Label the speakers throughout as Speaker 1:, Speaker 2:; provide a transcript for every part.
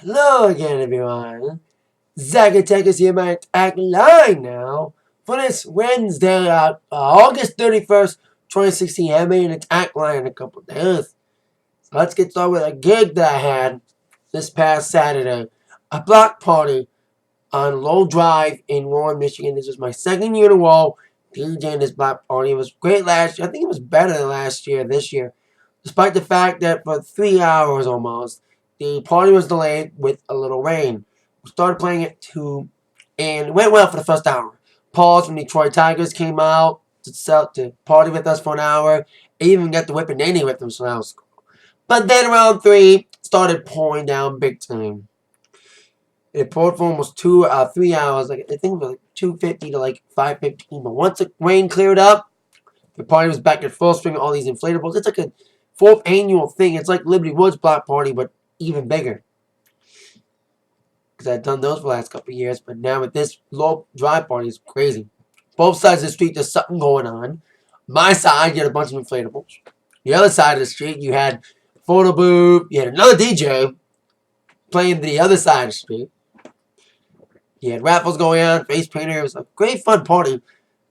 Speaker 1: Hello again, everyone. Zach Attack is here by Atakline now for this Wednesday, August 31st, 2016. I made an Atakline in a couple days. So let's get started with a gig that I had this past Saturday. A block party on Low Drive in Warren, Michigan. This was my second year in a row DJing this block party. It was great last year. I think it was better than last year, this year. Despite the fact that for 3 hours almost, the party was delayed with a little rain. We started playing at 2, and it went well for the first hour. Paul's from Detroit Tigers came out to party with us for an hour. I even got the Whippin' Nanny with them, so that was cool. But then around 3, started pouring down big time. It poured for almost 3 hours. I think it was like 2:50 to like 5:15. But once the rain cleared up, the party was back in full swing with all these inflatables. It's like a 4th annual thing. It's like Liberty Woods block party, but even bigger. Because I've done those for the last couple of years, but now with this low drive party, it's crazy. Both sides of the street, there's something going on. My side, you had a bunch of inflatables. The other side of the street, you had a photo booth. You had another DJ playing the other side of the street. You had raffles going on, face painter. It was a great fun party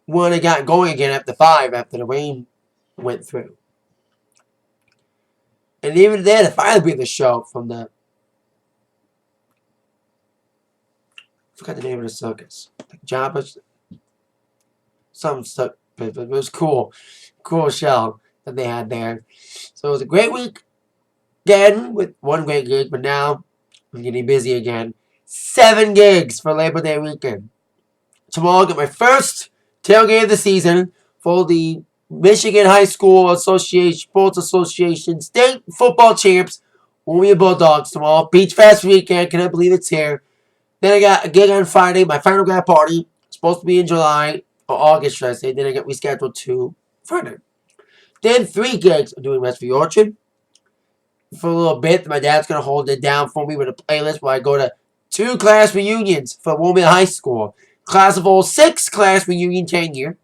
Speaker 1: when it got going again after 5, after the rain went through. And even there, the fire breather show from the... I forgot the name of the circus. Like Jabba. Some stuff. But it was cool. Cool show that they had there. So it was a great week. Again, with one great gig. But now, I'm getting busy again. 7 gigs for Labor Day weekend. Tomorrow, I get my first tailgate of the season for the Michigan High School Association, Sports Association State Football Champs. William Bulldogs tomorrow. Beach Fest weekend. Cannot believe it's here. Then I got a gig on Friday. My final grad party. Supposed to be in July. Or August, should I say. Then I got rescheduled to Friday. Then 3 gigs. I'm doing Westby Orchard. For a little bit. My dad's going to hold it down for me with a playlist where I go to 2 class reunions for Wilmington High School. Class of 06 class reunion 10 year.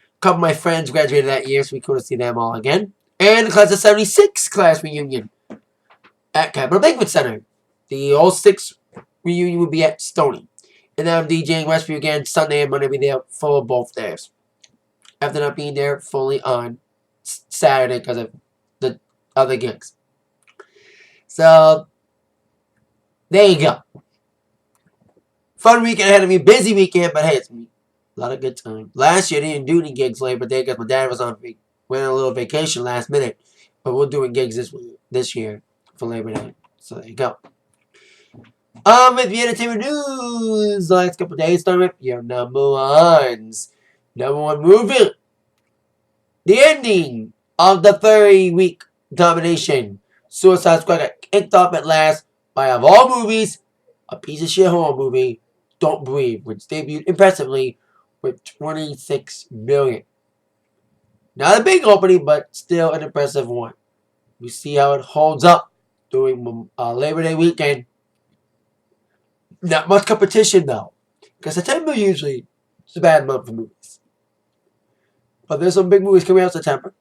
Speaker 1: A couple of my friends graduated that year, so we couldn't see them all again. And the class of 76 class reunion at Capitol Banquet Center. The 06 reunion will be at Stony. And then I'm DJing Westview again Sunday and Monday. I'll be there for both days. After not being there fully on Saturday because of the other gigs. So, there you go. Fun weekend ahead of me. Busy weekend, but hey, it's me. A lot of good time. Last year, I didn't do any gigs Labor Day because my dad was on went on a little vacation last minute. But we're doing gigs this year for Labor Day. So there you go. With the entertainment news, the last couple of days, starting with your number ones. Number 1 movie. The ending of the 30-week domination. Suicide Squad got kicked off at last by, of all movies, a piece of shit horror movie, Don't Breathe, which debuted impressively with $26 million. Not a big opening, but still an impressive one. We see how it holds up during Labor Day weekend. Not much competition, though. Because September usually is a bad month for movies. But there's some big movies coming out in September.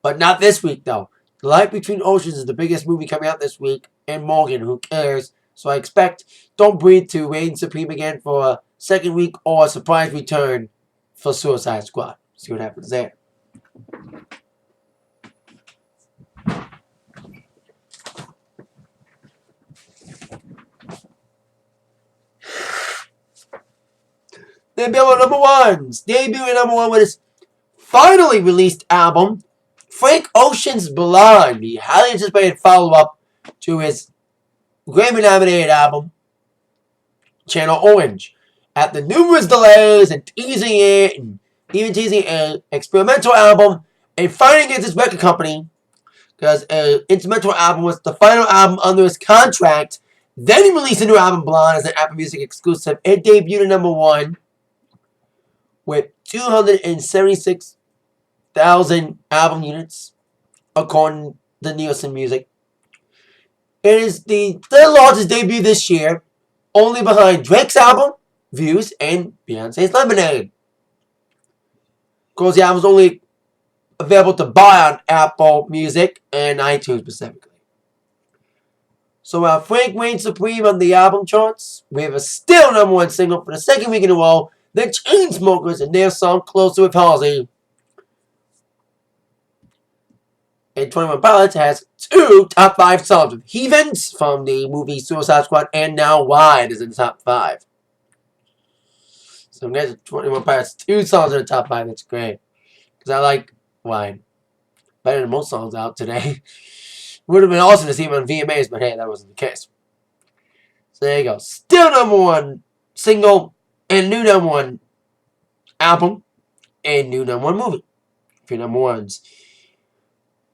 Speaker 1: But not this week, though. The Light Between Oceans is the biggest movie coming out this week. And Morgan, who cares? So I expect Don't Breathe to reign supreme again for a second week or a surprise return for Suicide Squad. See what happens there. Then Billboard number 1's debuting number 1 with his finally released album, Frank Ocean's Blonde, the highly anticipated follow-up to his Grammy-nominated album, Channel Orange. After numerous delays and teasing it, and even teasing an experimental album, and fighting against his record company, because an instrumental album was the final album under his contract. Then he released a new album, Blonde, as an Apple Music exclusive. It debuted at number 1 with 276,000 album units, according to Nielsen Music. It is the third largest debut this year, only behind Drake's album, Views, and Beyonce's Lemonade. Of course, the album's only available to buy on Apple Music and iTunes specifically. So while Frank reigns supreme on the album charts, we have a still #1 single for the second week in a row, the Chainsmokers and their song Closer with Halsey. And 21 Pilots has 2 top 5 songs with Heathens from the movie Suicide Squad and Now Wide is in the top 5. So there's 21 Pilots, 2 songs in the top 5. That's great. Because I like Wide better than most songs out today. Would have been awesome to see him on VMAs, but hey, that wasn't the case. So there you go. Still #1 single and new #1 album and new #1 movie for your #1s.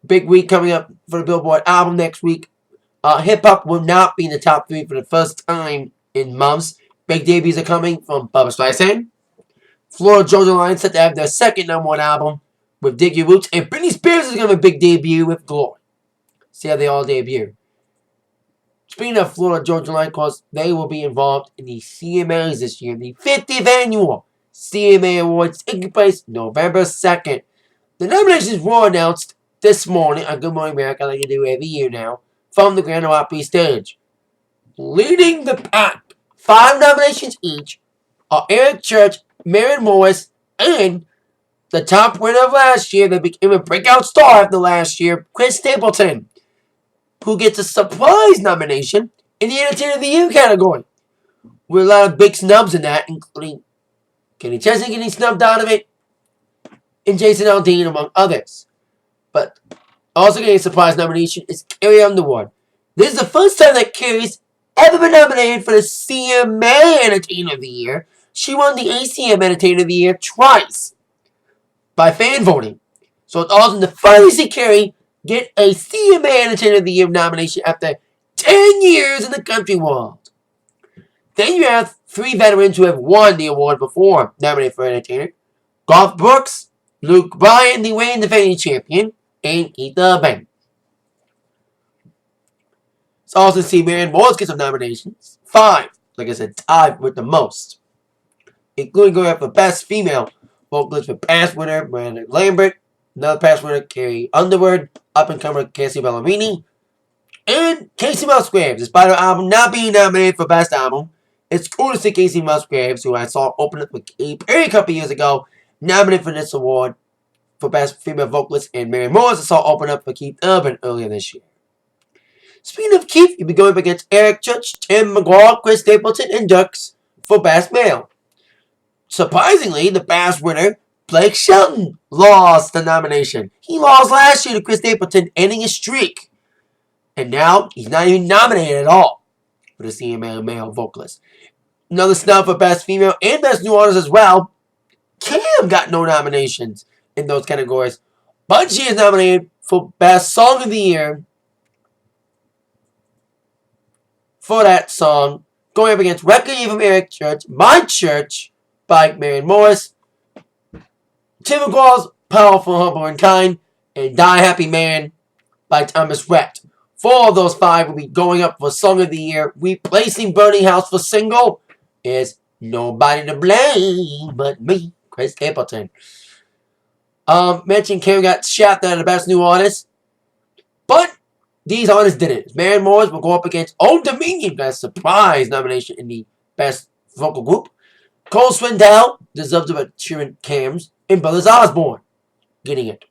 Speaker 1: Big week coming up for the Billboard album next week. Hip hop will not be in the top 3 for the first time in months. Big debuts are coming from Bubba Streisand. Florida Georgia Line set to have their second #1 album with Dig Your Roots, and Britney Spears is going to have a big debut with Glory. See how they all debut. Speaking of Florida Georgia Line, because they will be involved in the CMAs this year, the 50th annual CMA Awards taking place November 2nd. The nominations were announced this morning on Good Morning America, like they do every year now, from the Grand Ole Opry stage. Leading the pack, 5 nominations each, are Eric Church, Maren Morris, and the top winner of last year that became a breakout star after last year, Chris Stapleton, who gets a surprise nomination in the Entertainer of the Year category. With a lot of big snubs in that, including Kenny Chesney getting snubbed out of it, and Jason Aldean, among others. But also getting a surprise nomination is Carrie Underwood. This is the first time that Carrie's ever been nominated for the CMA Entertainer of the Year. She won the ACM Entertainer of the Year twice by fan voting. So it's awesome to finally see Carrie get a CMA Entertainer of the Year nomination after 10 years in the country world. Then you have 3 veterans who have won the award before nominated for Entertainer. Garth Brooks, Luke Bryan, the reigning defending champion, and Keith Urban. It's awesome to see Maren Morris get some nominations. 5, like I said, tied with the most. Including going up for Best Female Vocalist with past winner Brandon Lambert, another past winner Carrie Underwood, up-and-comer Cassie Bellamini, and Casey Musgraves. Despite her album not being nominated for Best Album, it's cool to see Casey Musgraves, who I saw open up with Katy Perry a couple years ago, nominated for this award for Best Female Vocalist, and Maren Morris I saw open up for Keith Urban earlier this year. Speaking of Keith, you'll be going up against Eric Church, Tim McGraw, Chris Stapleton, and Dux for Best Male. Surprisingly, the past winner, Blake Shelton, lost the nomination. He lost last year to Chris Stapleton, ending his streak. And now, he's not even nominated at all for the CMA Male Vocalist. Another snub for Best Female and Best New Artist as well. Cam got no nominations in those categories, but she is nominated for Best Song of the Year for that song, going up against Record Year from Eric Church, My Church by Maren Morris, Tim McGraw's Powerful, Humble, and Kind, and Die Happy Man by Thomas Rhett. 4 of those 5 will be going up for Song of the Year. Replacing Burning House for single is Nobody to Blame But Me, Chris Stapleton. Mentioned Karen got shafted at the Best New Artist, but these artists didn't. Maren Morris will go up against Old Dominion, got a surprise nomination in the Best Vocal Group. Cole Swindell deserves about cheering Cams, and Brothers Osborne getting it.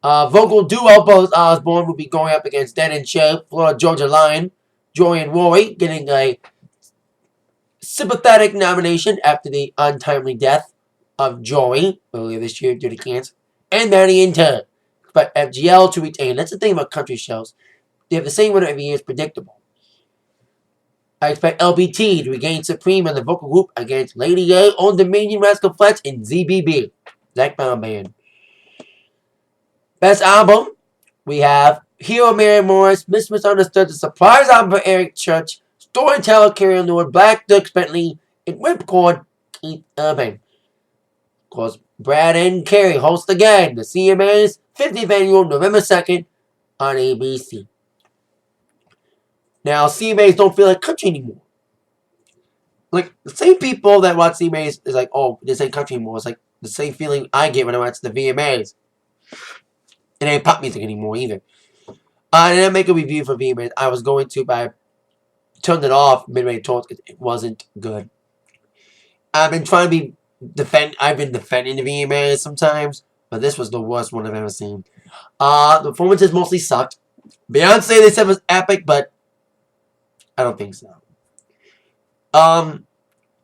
Speaker 1: Vocal duo Brothers Osborne will be going up against Dan and Shay, Florida Georgia Line, Joy and Rory getting a sympathetic nomination after the untimely death of Joy earlier this year due to cancer, and Maddie and Ted. But FGL to retain. That's the thing about country shows. They have the same winner every year. It's predictable. I expect LBT to regain supreme in the vocal group against Lady A, Old Dominion, Rascal Flatts, and ZBB. Zach Brown Band. Best album, we have Hero Maren Morris, Miss Misunderstood, the surprise album for Eric Church, Storyteller Carrie Underwood, Black Dux Bentley, and Whipcord Keith Urban. Of course, Brad and Carrie host again the CMA's 50th annual November 2nd on ABC. Now, CMAs don't feel like country anymore. Like, the same people that watch CMAs is like, oh, this ain't country anymore. It's like the same feeling I get when I watch the VMAs. It ain't pop music anymore either. I didn't make a review for VMAs. I was going to, but I turned it off midway towards it wasn't good. I've been trying to I've been defending the VMAs sometimes, but this was the worst one I've ever seen. The performances mostly sucked. Beyonce, they said, was epic, but I don't think so. And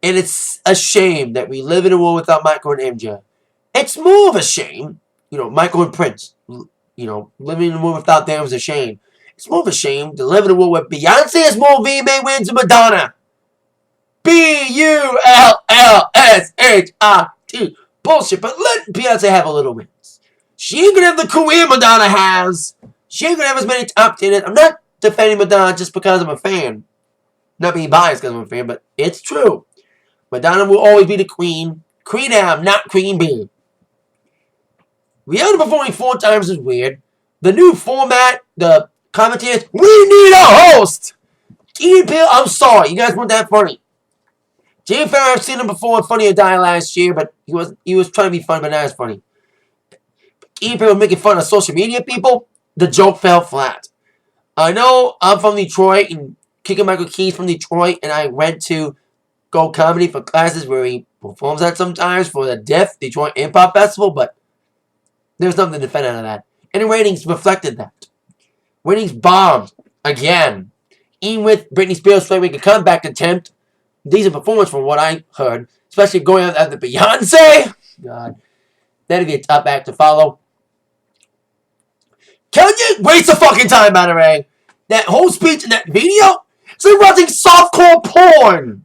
Speaker 1: it's a shame that we live in a world without Michael and MJ. It's more of a shame, Michael and Prince. Living in a world without them is a shame. It's more of a shame to live in a world where Beyonce has more VMA wins than Madonna. BULLSHIT. Bullshit, but let Beyonce have a little wins. She ain't gonna have the career Madonna has. She ain't gonna have as many top 10. I'm not defending Madonna just because I'm a fan. Not being biased because I'm a fan, but it's true. Madonna will always be the queen. Queen M, not Queen B. Rihanna performing 4 times is weird. The new format, the commentators, we need a host! Key Peele, I'm sorry, you guys weren't that funny. Jay Farrow, I've seen him before in Funny or Die last year, but he was trying to be funny, but not as funny. Key Peele was making fun of social media people. The joke fell flat. I know I'm from Detroit, and Keegan Michael Key's from Detroit, and I went to Go Comedy for classes where he performs at sometimes for the DIF, Detroit Improv Festival, but there's nothing to defend out of that. And the ratings reflected that. Ratings bombed again. Even with Britney Spears trying to make a comeback attempt, decent performance from what I heard, especially going out after Beyonce. God, that'd be a tough act to follow. Kanye waste a fucking time, by the way. That whole speech in that video, it's like watching softcore porn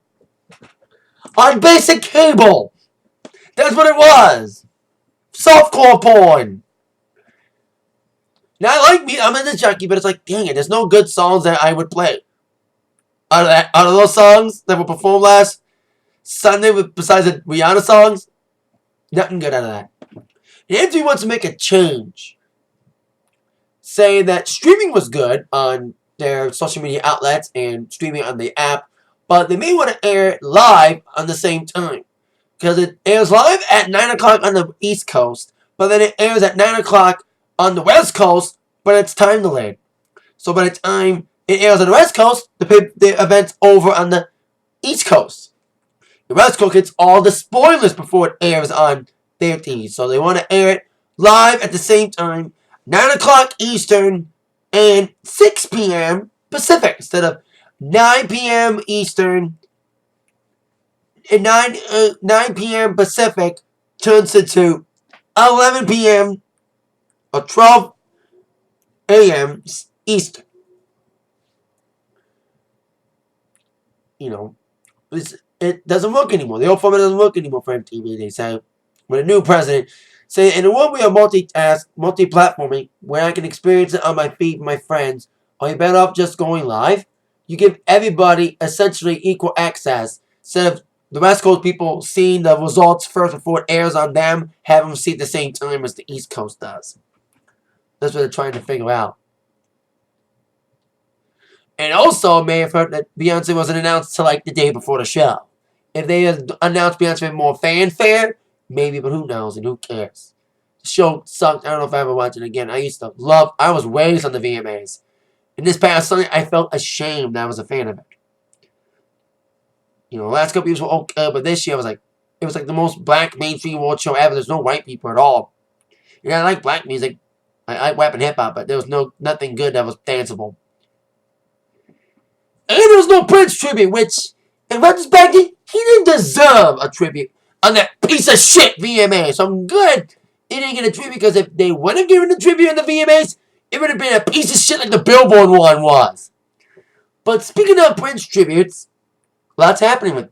Speaker 1: on basic cable. That's what it was. Softcore porn. Now, I'm in the junkie, but it's like, dang it, there's no good songs that I would play. Out of those songs that were performed last Sunday, besides the Rihanna songs, nothing good out of that. And Andrew wants to make a change, saying that streaming was good on their social media outlets and streaming on the app, but they may want to air it live on the same time. Because it airs live at 9 o'clock on the East Coast, but then it airs at 9 o'clock on the West Coast, but it's time delayed. So by the time it airs on the West Coast, the event's over on the East Coast. The West Coast gets all the spoilers before it airs on their TV. So they want to air it live at the same time, 9 o'clock Eastern and 6 p.m. Pacific, instead of 9 p.m. Eastern and 9 p.m. Pacific turns into 11 p.m. or 12 a.m. Eastern. It doesn't work anymore. The old format doesn't work anymore for MTV, they say. With a new president, say, in a world we are multi-platforming, where I can experience it on my feed with my friends, are you better off just going live? You give everybody essentially equal access, instead of the West Coast people seeing the results first before it airs on them, have them see it at the same time as the East Coast does. That's what they're trying to figure out. And also, may have heard that Beyonce wasn't announced till like the day before the show. If they had announced Beyonce with more fanfare, maybe, but who knows and who cares? The show sucked. I don't know if I ever watch it again. I was raised on the VMAs. And this past Sunday, I felt ashamed that I was a fan of it. The last couple years were okay, but this year it was like the most black mainstream award show ever. There's no white people at all. I like black music. I like rap and hip hop, but there was nothing good that was danceable. And there was no Prince tribute, which, in retrospect, he didn't deserve a tribute on that piece of shit VMA. So I'm good he didn't get a tribute, because if they would have given a tribute in the VMAs, it would have been a piece of shit like the Billboard one was. But speaking of Prince tributes, lots happening with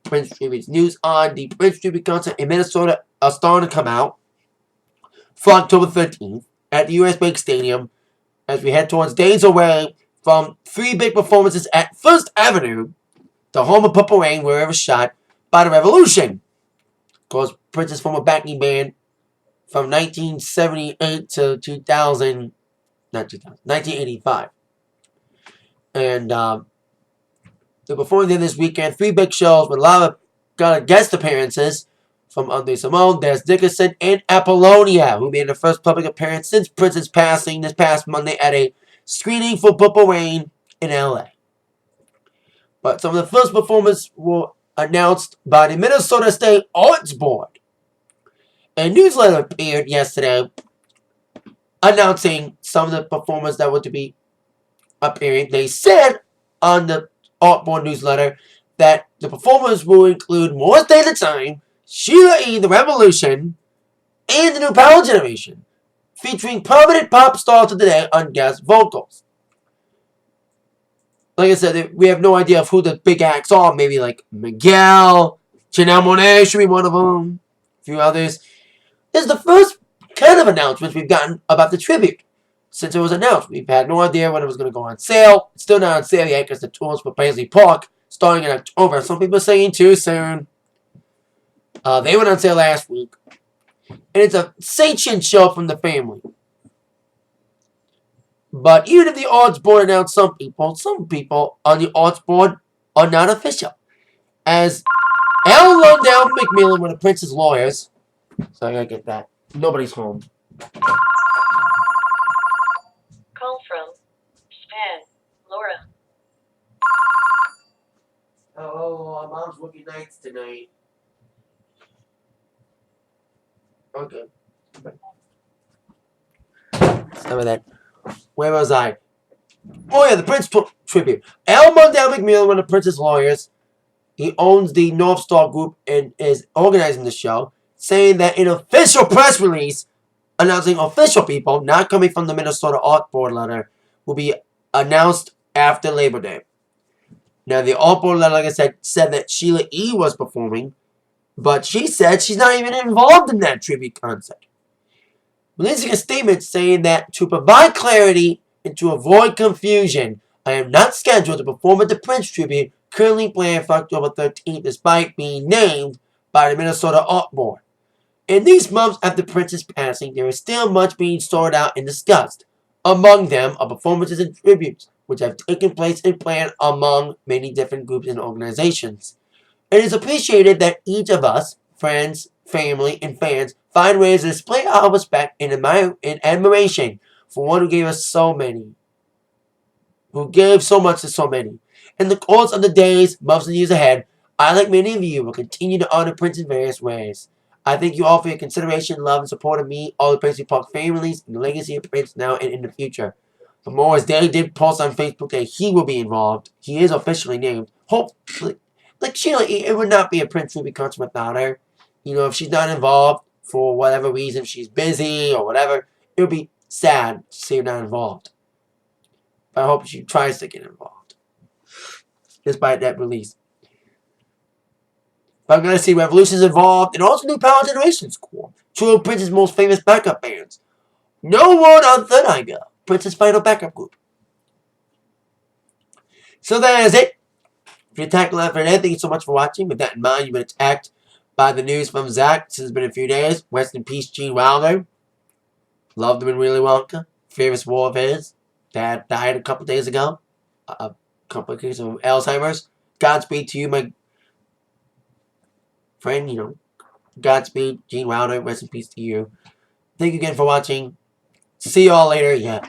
Speaker 1: Prince tributes. News on the Prince tribute concert in Minnesota are starting to come out for October 13th at the US Bank Stadium, as we head towards days away from 3 big performances at First Avenue, the home of Purple Rain, where it was shot by The Revolution. Of course, Prince's former backing band from 1978 to 1985. And they're performing there this weekend. 3 big shows with a lot of guest appearances from Andre Simone, Des Dickinson, and Apollonia, who made their first public appearance since Prince's passing this past Monday at a screening for Purple Rain in LA. But some of the first performers were announced by the Minnesota State Arts Board. A newsletter appeared yesterday announcing some of the performers that were to be appearing. They said on the Art Board newsletter that the performers will include Morris Day the Time, Sheila E. the Revolution, and the New Power Generation, featuring prominent pop stars of the day on guest vocals. Like I said, we have no idea of who the big acts are. Maybe like Miguel, Janelle Monáe should be one of them, a few others. This is the first kind of announcements we've gotten about the tribute since it was announced. We've had no idea when it was going to go on sale. It's still not on sale yet because the tours for Paisley Park starting in October. Some people are saying too soon. They went on sale last week. And it's a sanctioned show from the family. But even if the Arts Board announced some people on the Arts Board are not official. As Al Lundell McMillan, one of Prince's lawyers, so I gotta get that. Nobody's home.
Speaker 2: Call from Span, Laura.
Speaker 1: Oh, our mom's working nights tonight. Okay. Some of that. Where was I? Oh yeah, the Prince tribute. Al Mundell McMillan, one of Prince's lawyers, he owns the North Star Group and is organizing the show, saying that an official press release announcing official people, not coming from the Minnesota Art Board letter, will be announced after Labor Day. Now, the Art Board letter, like I said that Sheila E. was performing, but she said she's not even involved in that tribute concert. Releasing a statement saying that to provide clarity and to avoid confusion, I am not scheduled to perform at the Prince tribute currently planned for October 13th despite being named by the Minnesota Art Board. In these months after Prince's passing, there is still much being sorted out and discussed. Among them are performances and tributes, which have taken place and planned among many different groups and organizations. It is appreciated that each of us, friends, family, and fans, find ways to display our respect and admiration for one who gave us so many. Who gave so much to so many. In the course of the days, months, and years ahead, I, like many of you, will continue to honor Prince in various ways. I thank you all for your consideration, love, and support of me, all the Paisley Park families, and the legacy of Prince now and in the future. For Morris Day did post on Facebook that he will be involved. He is officially named. Hopefully, like Sheila, it would not be a Prince tribute concert without her. You know, if she's not involved for whatever reason, she's busy or whatever, it would be sad to see her not involved. But I hope she tries to get involved, despite that release. But I'm going to see Revolution's involved, and also New Power Generation's cool. Two of Prince's most famous backup bands. No word on Third Eye Girl, Prince's final backup group. So that is it. If you're Atakline for today, thank you so much for watching. With that in mind, you've been attacked by the news from Zach. This has been a few days. Rest in peace, Gene Wilder. Loved him in Willy Wonka. Famous war of his. Dad died a couple days ago. Complications of Alzheimer's. Godspeed to you, my friend. You know, Godspeed, Gene Wilder. Rest in peace to you. Thank you again for watching. See y'all later. Yeah.